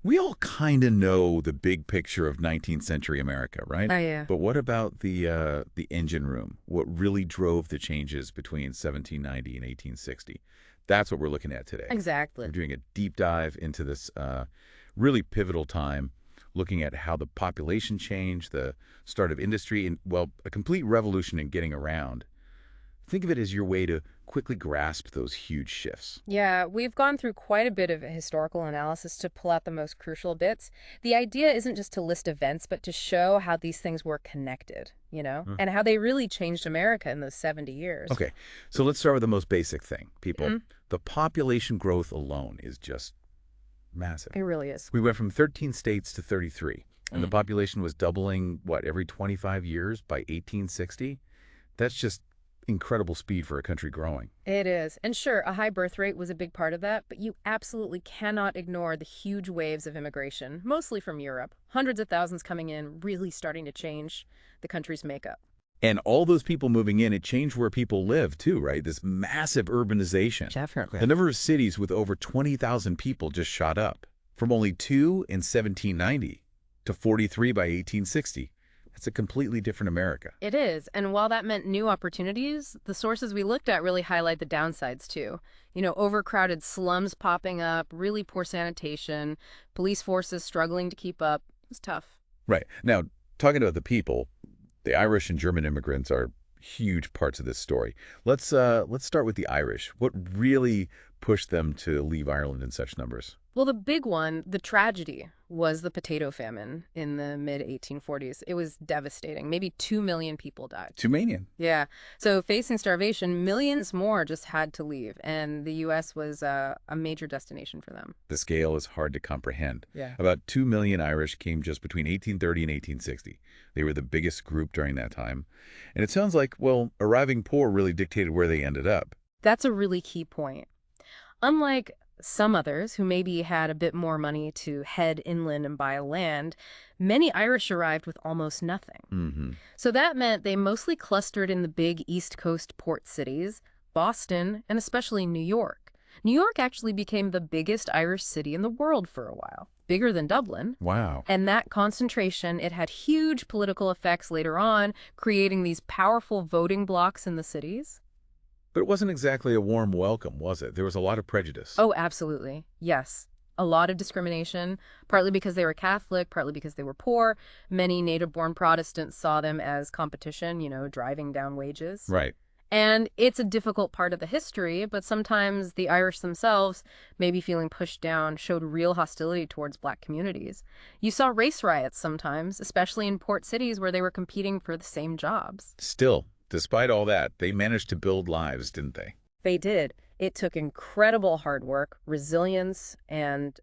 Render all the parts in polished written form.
We all kind of know the big picture of 19th century America, right? Oh, yeah. But what about the engine room? What really drove the changes between 1790 and 1860? That's what we're looking at today. We're Exactly. doing a deep dive into this really pivotal time, looking at how the population changed, the start of industry, and, well, a complete revolution in getting around. Think of it as your way to quickly grasp those huge shifts. Yeah, we've gone through quite a bit of historical analysis to pull out the most crucial bits. The idea isn't just to list events, but to show how these things were connected, Hmm. and how they really changed America in those 70 years. Okay, so let's start with the most basic thing, people. Mm, The population growth alone is just it massive. really is. We went from 13 states to 33, and the Hmm. population was doubling, what, every 25 years by 1860? That's just incredible speed for a country growing. It is. And sure, a high birth rate was a big part of that, but you absolutely cannot ignore the huge waves of immigration, mostly from Europe. Hundreds of thousands coming in, really starting to change the country's makeup. And all those people moving in, it changed where people live too, right? This massive urbanization. Definitely. The number of cities with over 20,000 people just shot up from only two in 1790 to 43 by 1860. It's a completely different America. It is. And while that meant new opportunities, the sources we looked at really highlight the downsides too. Overcrowded slums popping up, really poor sanitation, police forces struggling to keep up. It was tough. Right. Now, talking about the people, the Irish and German immigrants are huge parts of this story. Let's start with the Irish. What really pushed them to leave Ireland in such numbers? Well, the big one, the tragedy, was the potato famine in the mid 1840s. It was devastating. Maybe 2 million people died. Tumanian. Yeah. So facing starvation, millions more just had to leave, and the U.S. was a major destination for them. The scale is hard to comprehend. Yeah. About 2 million Irish came just between 1830 and 1860. They were the biggest group during that time. And it sounds like, well, arriving poor really dictated where they ended up. That's a really key point. Unlike some others who maybe had a bit more money to head inland and buy land, many Irish arrived with almost nothing. Hmm. So that meant they mostly clustered in the big East Coast port cities, Boston, and especially New York. New York actually became the biggest Irish city in the world for a while, bigger than Dublin. Wow. And that concentration, it had huge political effects later on, creating these powerful voting blocs in the cities. But it wasn't exactly a warm welcome, was it? There was a lot of prejudice. Oh, absolutely. Yes. A lot of discrimination, partly because they were Catholic, partly because they were poor. Many native-born Protestants saw them as competition, driving down wages. Right. And it's a difficult part of the history, but sometimes the Irish themselves, maybe feeling pushed down, showed real hostility towards black communities. You saw race riots sometimes, especially in port cities where they were competing for the same jobs. Still, despite all that, they managed to build lives, didn't they? They did. It took incredible hard work, resilience, and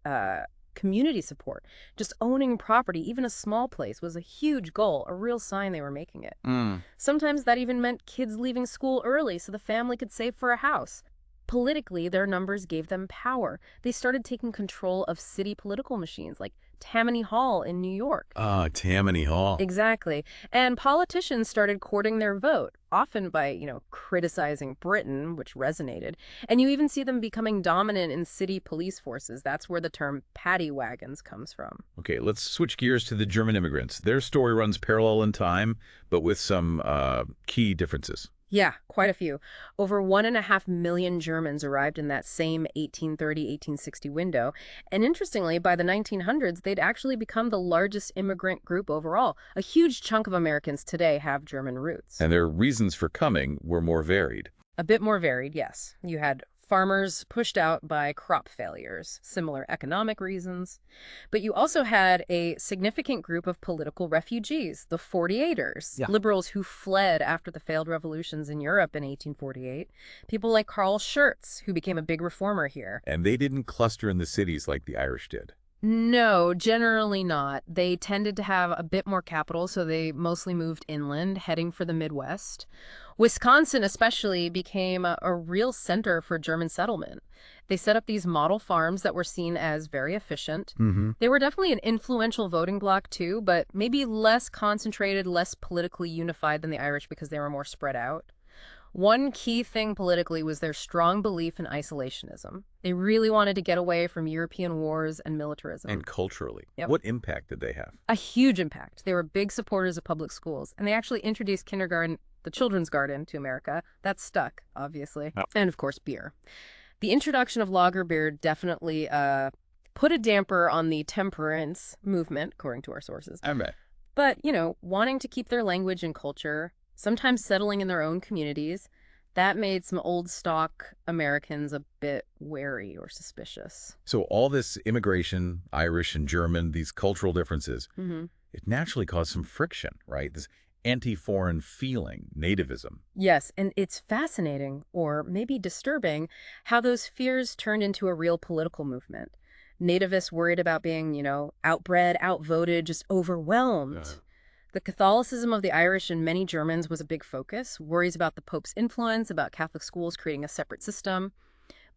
community support. Just owning property, even a small place, was a huge goal, a real sign they were making it. Mm. Sometimes that even meant kids leaving school early so the family could save for a house. Politically, their numbers gave them power. They started taking control of city political machines like Tammany Hall in New York. Ah, Tammany Hall. Exactly. And politicians started courting their vote, often by, criticizing Britain, which resonated. And you even see them becoming dominant in city police forces. That's where the term paddy wagons comes from. Okay, let's switch gears to the German immigrants. Their story runs parallel in time, but with some key differences. Yeah, quite a few. Over 1.5 million Germans arrived in that same 1830-1860 window. And interestingly, by the 1900s, they'd actually become the largest immigrant group overall. A huge chunk of Americans today have German roots. And their reasons for coming were more varied. A bit more varied, yes. You had farmers pushed out by crop failures, similar economic reasons. But you also had a significant group of political refugees, the 48ers, Yeah. liberals who fled after the failed revolutions in Europe in 1848. People like Karl Schurz, who became a big reformer here. And they didn't cluster in the cities like the Irish did. No, generally not. They tended to have a bit more capital, so they mostly moved inland, heading for the Midwest. Wisconsin especially became a real center for German settlement. They set up these model farms that were seen as very efficient. Mm-hmm. They were definitely an influential voting bloc too, but maybe less concentrated, less politically unified than the Irish because they were more spread out. One key thing politically was their strong belief in isolationism. They really wanted to get away from European wars and militarism. And culturally, Yep. what impact did they have? A huge impact. They were big supporters of public schools, and they actually introduced kindergarten, the children's garden, to America. That stuck, obviously. Oh. And, of course, beer. The introduction of lager beer definitely put a damper on the temperance movement, according to our sources. I bet. But, wanting to keep their language and culture, sometimes settling in their own communities, that made some old stock Americans a bit wary or suspicious. So all this immigration, Irish and German, these cultural differences, Mm-hmm. it naturally caused some friction, right? This anti-foreign feeling, nativism. Yes, and it's fascinating, or maybe disturbing, how those fears turned into a real political movement. Nativists worried about being, outbred, outvoted, just overwhelmed. The Catholicism of the Irish and many Germans was a big focus, worries about the Pope's influence, about Catholic schools creating a separate system.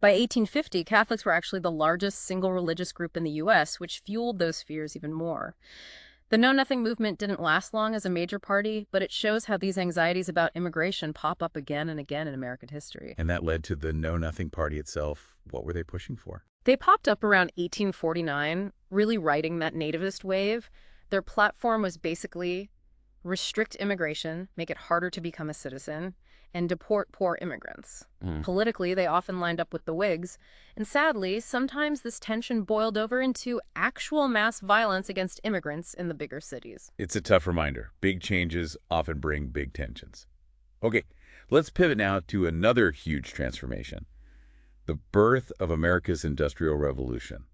By 1850, Catholics were actually the largest single religious group in the U.S., which fueled those fears even more. The Know Nothing movement didn't last long as a major party, but it shows how these anxieties about immigration pop up again and again in American history. And that led to the Know Nothing Party itself. What were they pushing for? They popped up around 1849, really riding that nativist wave. Their platform was basically restrict immigration, make it harder to become a citizen, and deport poor immigrants. Politically, they often lined up with the Whigs, and sadly, sometimes this tension boiled over into actual mass violence against immigrants in the bigger cities. It's a tough reminder. Big changes often bring big tensions. Okay, let's pivot now to another huge transformation. The birth of America's Industrial Revolution.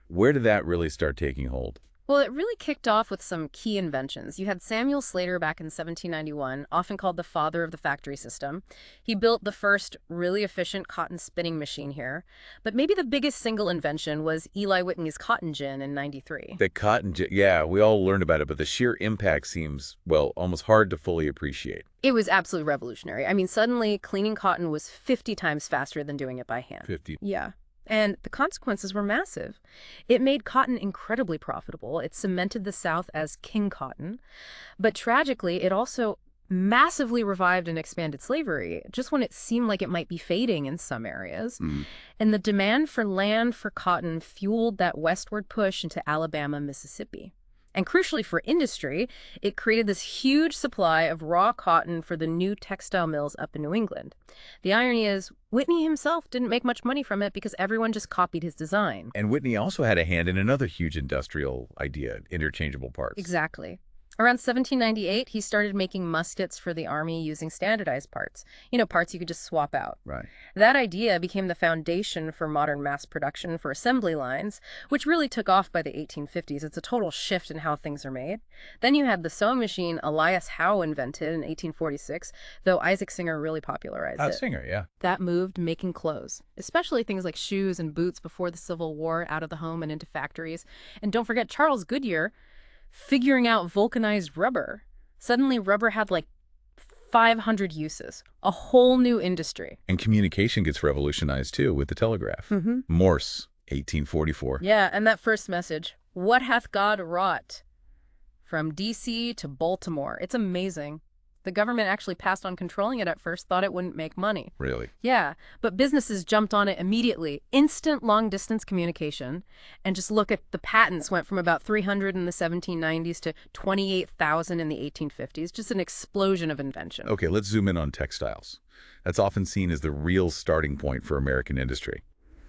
Where did that really start taking hold? Well, it really kicked off with some key inventions. You had Samuel Slater back in 1791, often called the father of the factory system. He built the first really efficient cotton spinning machine here. But maybe the biggest single invention was Eli Whitney's cotton gin in 93. The cotton gin, yeah, we all learned about it, but the sheer impact seems, well, almost hard to fully appreciate. It was absolutely revolutionary. I mean, suddenly cleaning cotton was 50 times faster than doing it by hand. 50. Yeah. And the consequences were massive. It made cotton incredibly profitable. It cemented the South as king cotton. But tragically, it also massively revived and expanded slavery, just when it seemed like it might be fading in some areas. And the demand for land for cotton fueled that westward push into Alabama, Mississippi. And crucially for industry, it created this huge supply of raw cotton for the new textile mills up in New England. The irony is, Whitney himself didn't make much money from it because everyone just copied his design. And Whitney also had a hand in another huge industrial idea, interchangeable parts. Exactly. Around 1798, he started making muskets for the army using standardized parts. Parts you could just swap out. Right. That idea became the foundation for modern mass production for assembly lines, which really took off by the 1850s. It's a total shift in how things are made. Then you had the sewing machine Elias Howe invented in 1846, though Isaac Singer really popularized it. Singer, yeah. That moved making clothes, especially things like shoes and boots before the Civil War, out of the home and into factories. And don't forget Charles Goodyear figuring out vulcanized rubber. Suddenly, rubber had like 500 uses, a whole new industry. And communication gets revolutionized, too, with the telegraph. Morse, 1844. Yeah, and that first message, what hath God wrought? From D.C. to Baltimore. It's amazing. The government actually passed on controlling it at first, thought it wouldn't make money. Really? Yeah, but businesses jumped on it immediately. Instant long-distance communication. And just look at the patents went from about 300 in the 1790s to 28,000 in the 1850s. Just an explosion of invention. Okay, let's zoom in on textiles. That's often seen as the real starting point for American industry.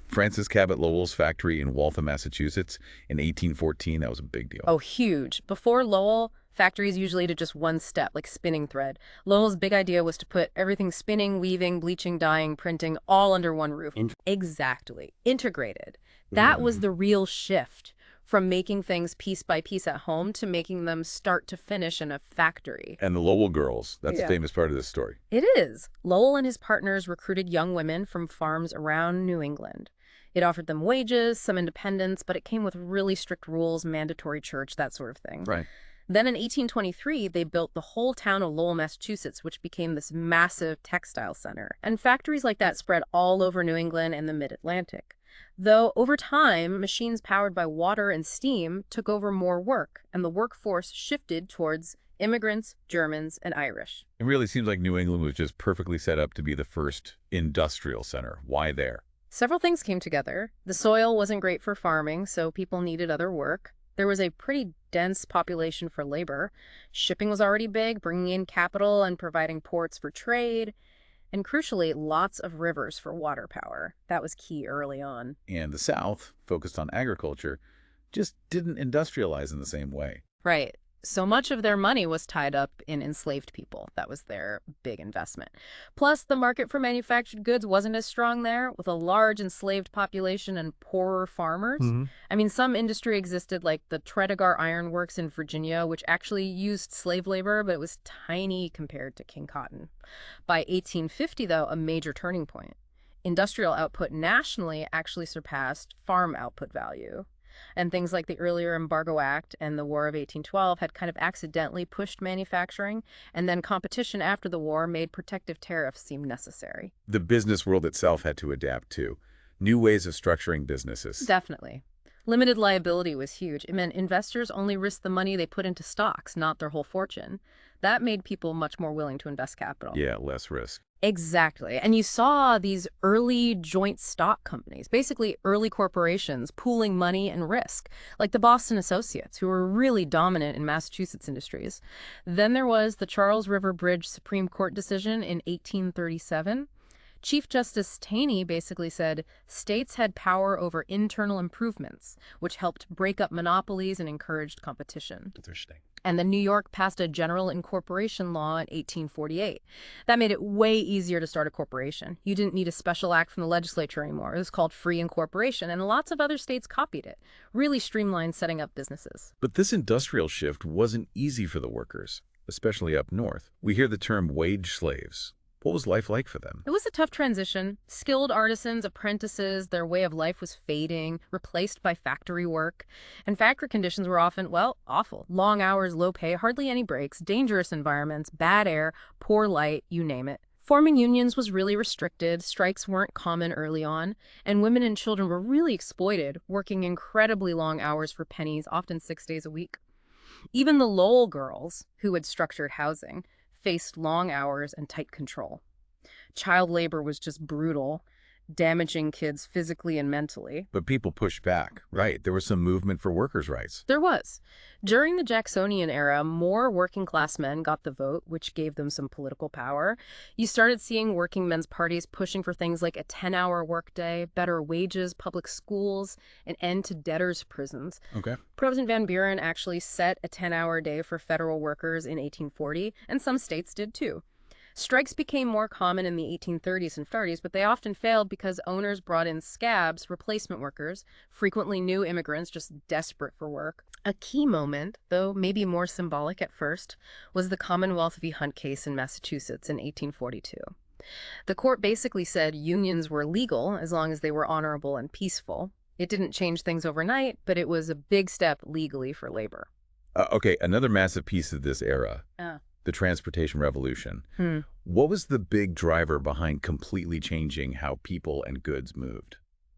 Francis Cabot Lowell's factory in Waltham, Massachusetts in 1814, that was a big deal. Oh, huge. Before Lowell, factories usually did just one step, like spinning thread. Lowell's big idea was to put everything spinning, weaving, bleaching, dyeing, printing, all under one roof. Exactly. Integrated. That was the real shift from making things piece by piece at home to making them start to finish in a factory. And the Lowell girls, that's a famous part of this story. It is. Lowell and his partners recruited young women from farms around New England. It offered them wages, some independence, but it came with really strict rules, mandatory church, that sort of thing. Right. Then in 1823, they built the whole town of Lowell, Massachusetts, which became this massive textile center. And factories like that spread all over New England and the mid-Atlantic. Though over time, machines powered by water and steam took over more work, and the workforce shifted towards immigrants, Germans, and Irish. It really seems like New England was just perfectly set up to be the first industrial center. Why there? Several things came together. The soil wasn't great for farming, so people needed other work. There was a pretty dense population for labor. Shipping was already big, bringing in capital and providing ports for trade. And crucially, lots of rivers for water power. That was key early on. And the South, focused on agriculture, just didn't industrialize in the same way. Right. So much of their money was tied up in enslaved people. That was their big investment. Plus, the market for manufactured goods wasn't as strong there, with a large enslaved population and poorer farmers. I mean, some industry existed, like the Tredegar Iron Works in Virginia, which actually used slave labor, but it was tiny compared to King Cotton. By 1850, though, a major turning point. Industrial output nationally actually surpassed farm output value. And things like the earlier Embargo Act and the War of 1812 had kind of accidentally pushed manufacturing, and then competition after the war made protective tariffs seem necessary. The business world itself had to adapt too. New ways of structuring businesses. Definitely. Limited liability was huge. It meant investors only risked the money they put into stocks, not their whole fortune. That made people much more willing to invest capital. Yeah, less risk. Exactly. And you saw these early joint stock companies, basically early corporations pooling money and risk, like the Boston Associates, who were really dominant in Massachusetts industries. Then there was the Charles River Bridge Supreme Court decision in 1837. Chief Justice Taney basically said states had power over internal improvements, which helped break up monopolies and encouraged competition. Interesting. And then New York passed a general incorporation law in 1848. That made it way easier to start a corporation. You didn't need a special act from the legislature anymore. It was called free incorporation, and lots of other states copied it. Really streamlined setting up businesses. But this industrial shift wasn't easy for the workers, especially up north. We hear the term wage slaves. What was life like for them? It was a tough transition. Skilled artisans, apprentices, their way of life was fading, replaced by factory work. And factory conditions were often, well, awful. Long hours, low pay, hardly any breaks, dangerous environments, bad air, poor light, you name it. Forming unions was really restricted, strikes weren't common early on, and women and children were really exploited, working incredibly long hours for pennies, often 6 days a week. Even the Lowell girls, who had structured housing, faced long hours and tight control. Child labor was just brutal, damaging kids physically and mentally. But people pushed back, right? There was some movement for workers' rights. There was. During the Jacksonian era, more working class men got the vote, which gave them some political power. You started seeing working men's parties pushing for things like a 10-hour workday, better wages, public schools, an end to debtors' prisons. Okay. President Van Buren actually set a 10-hour day for federal workers in 1840, and some states did too. Strikes became more common in the 1830s and 40s, but they often failed because owners brought in scabs, replacement workers, frequently new immigrants just desperate for work. A key moment, though maybe more symbolic at first, was the Commonwealth v. Hunt case in Massachusetts in 1842. The court basically said unions were legal as long as they were honorable and peaceful. It didn't change things overnight, but it was a big step legally for labor. Okay, another massive piece of this era. The transportation revolution. What was the big driver behind completely changing how people and goods moved?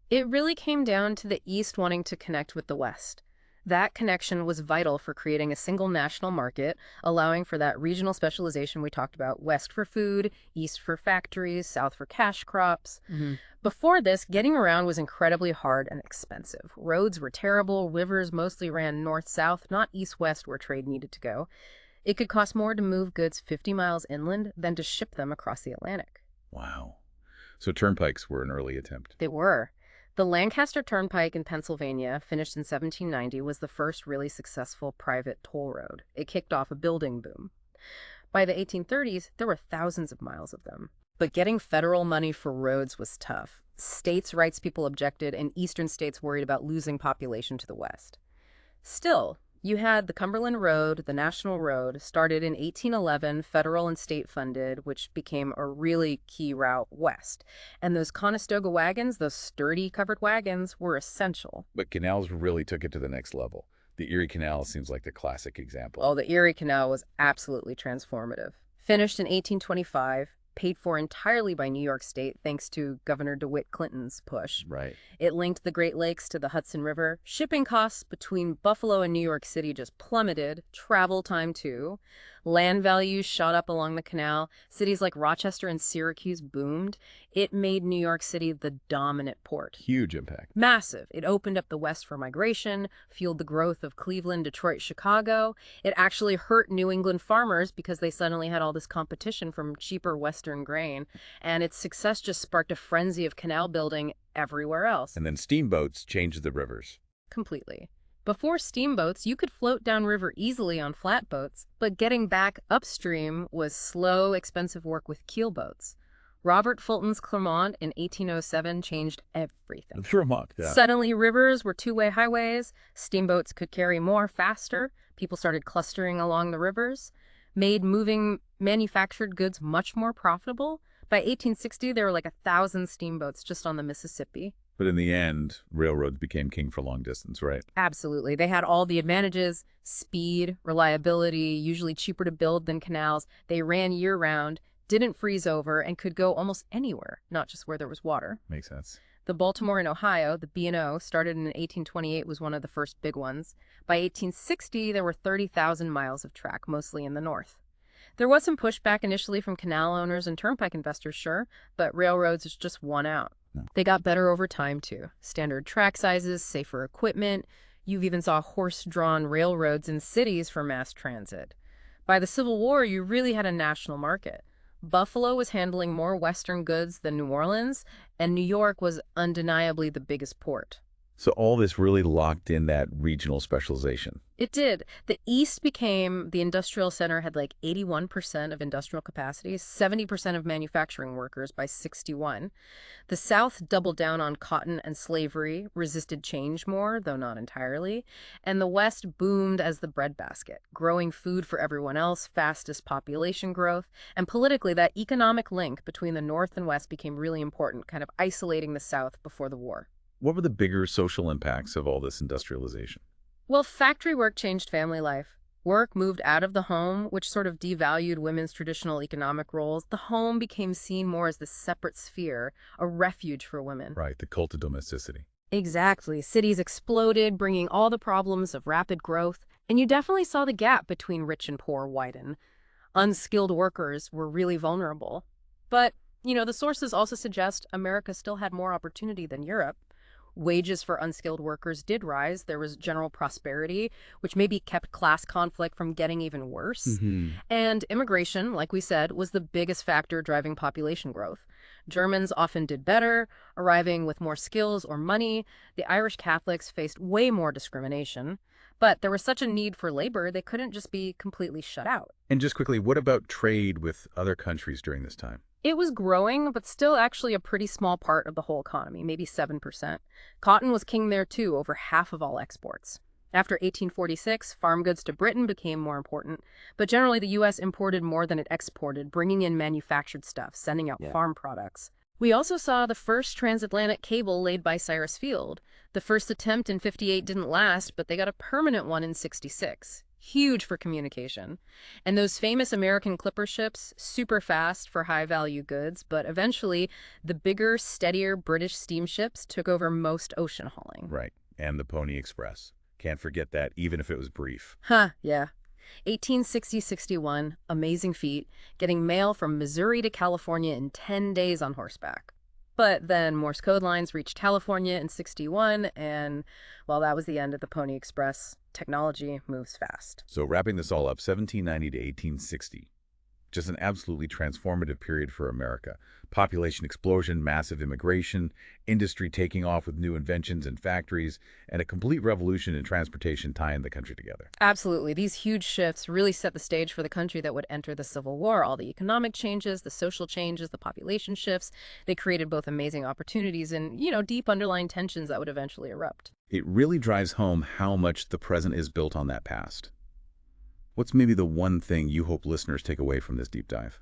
It really came down to the East wanting to connect with the West. That connection was vital for creating a single national market, allowing for that regional specialization we talked about, West for food, East for factories, South for cash crops. Before this, getting around was incredibly hard and expensive. Roads were terrible, rivers mostly ran north-south, not east-west where trade needed to go. It could cost more to move goods 50 miles inland than to ship them across the Atlantic. Wow. So turnpikes were an early attempt. They were. The Lancaster Turnpike in Pennsylvania, finished in 1790, was the first really successful private toll road. It kicked off a building boom. By the 1830s, there were thousands of miles of them. But getting federal money for roads was tough. States' rights people objected, and eastern states worried about losing population to the west. Still, you had the Cumberland Road, the National Road, started in 1811, federal and state funded, which became a really key route west. And those Conestoga wagons, those sturdy covered wagons, were essential. But canals really took it to the next level. The Erie Canal seems like the classic example. Oh, the Erie Canal was absolutely transformative. Finished in 1825, paid for entirely by New York State thanks to Governor DeWitt Clinton's push. Right. It linked the Great Lakes to the Hudson River. Shipping costs between Buffalo and New York City just plummeted. Travel time, too. Land values shot up along the canal. Cities like Rochester and Syracuse boomed. It made New York City the dominant port. Huge impact. Massive. It opened up the West for migration, fueled the growth of Cleveland, Detroit, Chicago. It actually hurt New England farmers because they suddenly had all this competition from cheaper Western grain. And its success just sparked a frenzy of canal building everywhere else. And then steamboats changed the rivers. Completely. Before steamboats, you could float downriver easily on flatboats, but getting back upstream was slow, expensive work with keelboats. Robert Fulton's Clermont in 1807 changed everything. Vermont, yeah. Suddenly, rivers were two-way highways. Steamboats could carry more faster. People started clustering along the rivers, made moving manufactured goods much more profitable. By 1860, there were like 1,000 steamboats just on the Mississippi. But in the end, railroads became king for long distance, right? Absolutely. They had all the advantages: speed, reliability, usually cheaper to build than canals. They ran year-round, didn't freeze over, and could go almost anywhere, not just where there was water. Makes sense. The Baltimore and Ohio, the B&O, started in 1828, was one of the first big ones. By 1860, there were 30,000 miles of track, mostly in the north. There was some pushback initially from canal owners and turnpike investors, sure, but railroads just won out. No. They got better over time, too. Standard track sizes, safer equipment. You even saw horse-drawn railroads in cities for mass transit. By the Civil War, you really had a national market. Buffalo was handling more Western goods than New Orleans, and New York was undeniably the biggest port. So all this really locked in that regional specialization. It did. The East became the industrial center, had like 81% of industrial capacity, 70% of manufacturing workers by 61. The South doubled down on cotton and slavery, resisted change more, though not entirely. And the West boomed as the breadbasket, growing food for everyone else, fastest population growth. And politically, that economic link between the North and West became really important, kind of isolating the South before the war. What were the bigger social impacts of all this industrialization? Well, factory work changed family life. Work moved out of the home, which sort of devalued women's traditional economic roles. The home became seen more as this separate sphere, a refuge for women. Right, the cult of domesticity. Exactly. Cities exploded, bringing all the problems of rapid growth, and you definitely saw the gap between rich and poor widen. Unskilled workers were really vulnerable. But, the sources also suggest America still had more opportunity than Europe. Wages for unskilled workers did rise. There was general prosperity, which maybe kept class conflict from getting even worse. And immigration, like we said, was the biggest factor driving population growth. Germans often did better, arriving with more skills or money. The Irish Catholics faced way more discrimination. But there was such a need for labor, they couldn't just be completely shut out. And just quickly, what about trade with other countries during this time? It was growing, but still actually a pretty small part of the whole economy, maybe 7%. Cotton was king there, too, over half of all exports. After 1846, farm goods to Britain became more important, but generally the U.S. imported more than it exported, bringing in manufactured stuff, sending out farm products. We also saw the first transatlantic cable laid by Cyrus Field. The first attempt in 58 didn't last, but they got a permanent one in 66. Huge for communication. And those famous American clipper ships, super fast for high-value goods, but eventually the bigger, steadier British steamships took over most ocean hauling. Right, and the Pony Express. Can't forget that, even if it was brief. Yeah. 1860-61, amazing feat, getting mail from Missouri to California in 10 days on horseback. But then Morse code lines reached California in 61, and, well, that was the end of the Pony Express. Technology moves fast. So wrapping this all up, 1790 to 1860. Just an absolutely transformative period for America. Population explosion, massive immigration, industry taking off with new inventions and factories, and a complete revolution in transportation tying the country together. Absolutely. These huge shifts really set the stage for the country that would enter the Civil War. All the economic changes, the social changes, the population shifts, they created both amazing opportunities and, deep underlying tensions that would eventually erupt. It really drives home how much the present is built on that past. What's maybe the one thing you hope listeners take away from this deep dive?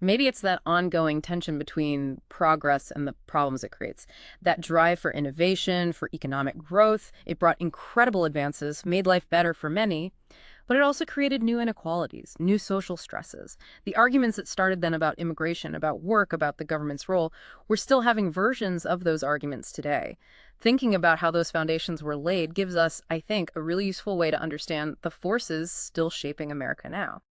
Maybe it's that ongoing tension between progress and the problems it creates. That drive for innovation, for economic growth. It brought incredible advances, made life better for many. But it also created new inequalities, new social stresses. The arguments that started then about immigration, about work, about the government's role, we're still having versions of those arguments today. Thinking about how those foundations were laid gives us, I think, a really useful way to understand the forces still shaping America now.